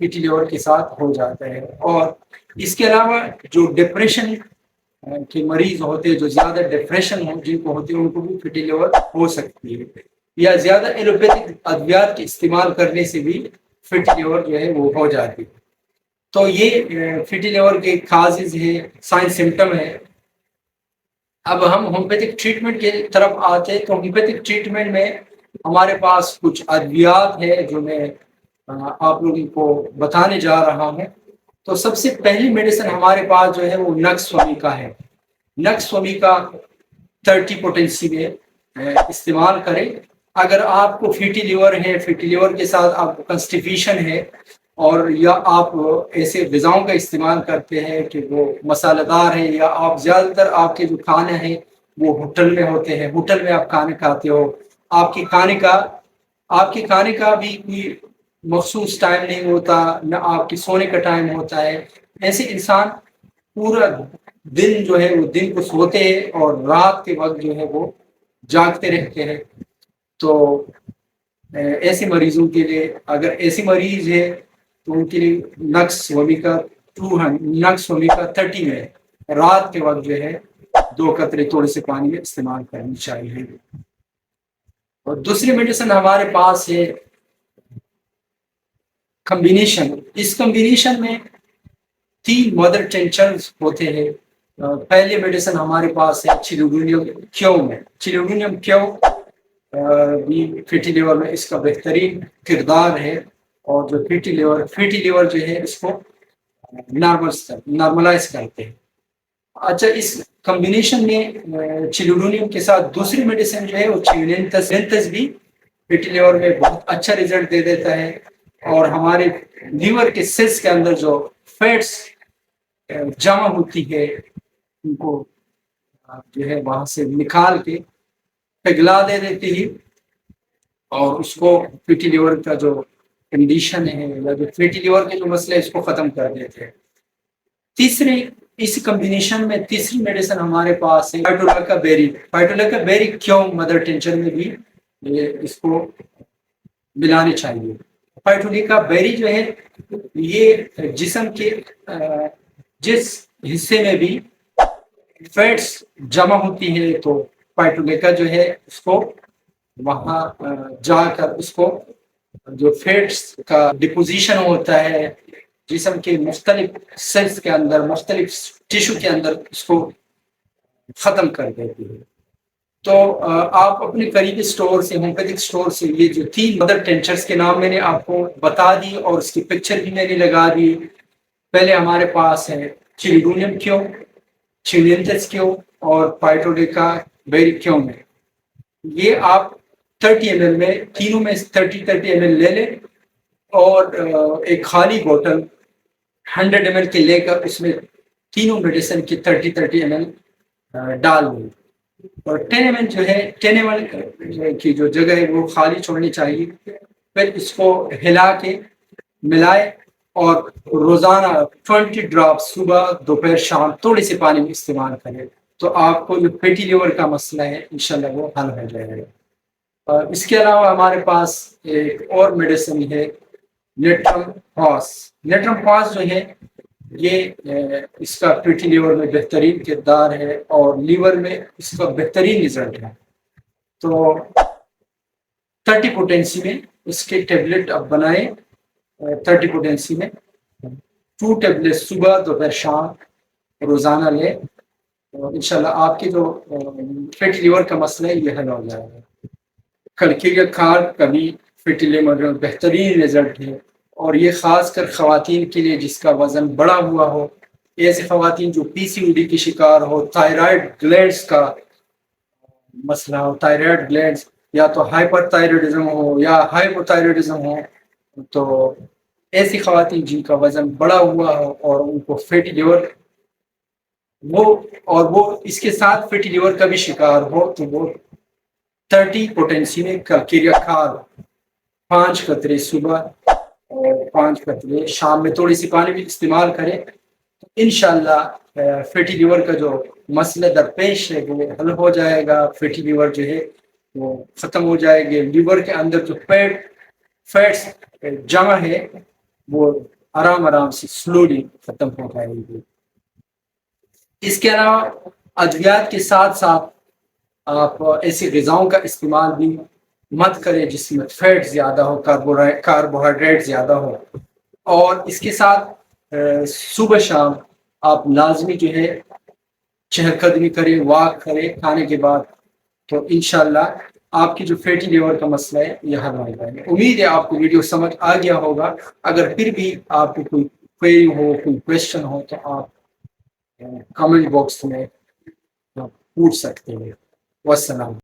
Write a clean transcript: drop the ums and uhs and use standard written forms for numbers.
Fatty liver کے ساتھ ہو جاتا ہے. اور اس کے علاوہ جو ڈپریشن کے مریض ہوتے ہیں، جو زیادہ ڈپریشن ہو جن کو ہوتے ہیں، ان کو بھی فیٹی لیور ہو سکتی ہے. یا زیادہ ایلوپیتھک ادویات کے استعمال کرنے سے بھی فیٹی لیور جو ہے وہ ہو جاتی ہے. تو یہ فیٹی لیور کے کازز ہے، سائن سمٹم ہے. اب ہم ہومیوپیتھک ٹریٹمنٹ کی طرف آتے ہیں. تو ہومیوپیتھک ٹریٹمنٹ میں ہمارے پاس کچھ ادویات ہے جو میں آپ لوگوں کو بتانے جا رہا ہوں. تو سب سے پہلی میڈیسن ہمارے پاس جو ہے وہ نکس ومیکا ہے. نکس ومیکا 30 پوٹینسی میں استعمال کریں. اگر آپ کو فیٹی لیور ہے، فیٹی لیور کے ساتھ آپ کو کنسٹیپیشن ہے، اور یا آپ ایسے غذاؤں کا استعمال کرتے ہیں کہ وہ مسالہ دار ہیں، یا آپ زیادہ تر آپ کے جو کھانے ہیں وہ ہوٹل میں ہوتے ہیں، ہوٹل میں آپ کھانے کھاتے ہو، آپ کے کھانے کا بھی کوئی مخصوص ٹائم نہیں ہوتا، نہ آپ کے سونے کا ٹائم ہوتا ہے. ایسے انسان پورا دن جو ہے وہ دن کو سوتے ہیں اور رات کے وقت جو ہے وہ جاگتے رہتے ہیں. تو ایسے مریضوں کے لیے، اگر ایسی مریض ہے تو ان کے لیے نکس ومیکا 30 میں رات کے وقت جو ہے 2 قطرے تھوڑے سے پانی میں استعمال کرنی چاہیے. اور دوسری میڈیسن ہمارے پاس ہے کمبینیشن. اس کمبینیشن میں 3 مدر ٹینچرز ہوتے ہیں. پہلی میڈیسن ہمارے پاس ہے چلیڈونیم کیو میں. چلیڈونیم کیو بھی فیٹی لیور میں اس کا بہترین کردار ہے. اور جو فیٹی لیور جو ہے اس کو نارملائز کرتے ہیں. اچھا، اس کمبینیشن میں چلیڈونیم کے ساتھ دوسری میڈیسن جو ہے وہ چیولینتس بھی فیٹی لیور میں بہت اچھا رزلٹ دے دیتا ہے. اور ہمارے لیور کے سیلز کے اندر جو فیٹس جمع ہوتی ہے ان کو جو ہے وہاں سے نکال کے پگھلا دے دیتی ہے، اور اس کو فیٹی لیور کا جو کنڈیشن ہے یا جو فیٹی لیور کے جو مسئلہ ہے اس کو ختم کر دیتے ہیں. اس کمبینیشن میں تیسری میڈیسن ہمارے پاس ہے فائٹولیکا بیری. فائٹولیکا بیری کیوں مدر ٹینچر میں بھی اس کو ملانے چاہیے. فائٹولیکا بیری جو ہے یہ جسم کے جس حصے میں بھی فیٹس جمع ہوتی ہے تو فائٹولیکا جو ہے اس کو وہاں جا کر اس کو جو فیٹس کا ڈپوزیشن ہوتا ہے جسم کے مختلف سیلز کے اندر، مختلف ٹیشو کے اندر، اس کو ختم کر دیتی ہے. تو آپ اپنے قریبی اسٹور سے، ہومیوپیتھک اسٹور سے یہ جو 3 مدر ٹینچرز کے نام میں نے آپ کو بتا دی اور اس کی پکچر بھی میں نے لگا دی. پہلے ہمارے پاس ہے چلیڈونیم کیو، چیولینتس کیو اور فائٹولیکا بیری کیو میں. یہ آپ 30 ml میں، تینوں میں 30 ml لے لیں اور ایک خالی بوتل 100 ml کے لے کر اس میں تینوں میڈیسن کی 30 ml ڈال دیں. اور 10 ml جو ہے 10 ml کی جو جگہ ہے وہ خالی چھوڑنی چاہیے. پھر اس کو ہلا کے ملائے اور روزانہ 20 ڈراپ صبح، دوپہر، شام تھوڑے سے پانی میں استعمال کریں تو آپ کو جو فیٹی لیور کا مسئلہ ہے انشاءاللہ وہ حل ہو جائے گا. اس کے علاوہ ہمارے پاس ایک اور میڈیسن ہے نیٹرم پاس. نیٹرم پاس جو ہے یہ اس کا فیٹی لیور میں بہترین کردار ہے اور لیور میں اس کا بہترین رزلٹ ہے. تو 30 پوٹینسی میں اس کے ٹیبلٹ آپ بنائیں. 30 پوٹینسی میں 2 ٹیبلٹ صبح، دوپہر، شام روزانہ لیں. انشاءاللہ آپ کے جو فیٹی لیور کا مسئلہ ہے یہ حل ہو جائے گا. کلکیریا کھاد کا بھی فیٹی لیور میں بہترین رزلٹ ہے، اور یہ خاص کر خواتین کے لیے جس کا وزن بڑا ہوا ہو، ایسے خواتین جو PCOD کی شکار ہو، تھائرائڈ گلینڈز کا مسئلہ ہو، تھائرائڈ گلینڈز یا تو ہائپر تھائرائڈزم ہو یا ہائپو تھائرائڈزم ہو، تو ایسی خواتین جن کا وزن بڑا ہوا ہو اور ان کو فیٹی لیور وہ اس کے ساتھ فیٹی لیور کا بھی شکار ہو، تو وہ 30 پوٹینسی میں کلکیریا کھاد 5 قطرے صبح اور 5 قطرے شام میں تھوڑی سی پانی بھی استعمال کریں. انشاءاللہ فیٹی لیور کا جو مسئلہ درپیش ہے وہ حل ہو جائے گا. فیٹی لیور جو ہے وہ ختم ہو جائے گی. لیور کے اندر جو فیٹس جمع ہے وہ آرام آرام سے سلولی ختم ہو جائے گی. اس کے علاوہ ادویات کے ساتھ ساتھ آپ ایسی غذاؤں کا استعمال بھی مت کریں جس میں فیٹ زیادہ ہو، کاربوہائیڈریٹ زیادہ ہو. اور اس کے ساتھ صبح شام آپ لازمی جو ہے چہل قدمی کریں، واک کریں کھانے کے بعد، تو انشاءاللہ آپ کی جو فیٹی لیور کا مسئلہ ہے یہ حل ہو جائے گا. امید ہے آپ کو ویڈیو سمجھ آ گیا ہوگا. اگر پھر بھی آپ کو کوئی کوئری ہو، کوئی کوشچن ہو تو آپ کمنٹ باکس میں پوچھ سکتے ہیں. والسلام.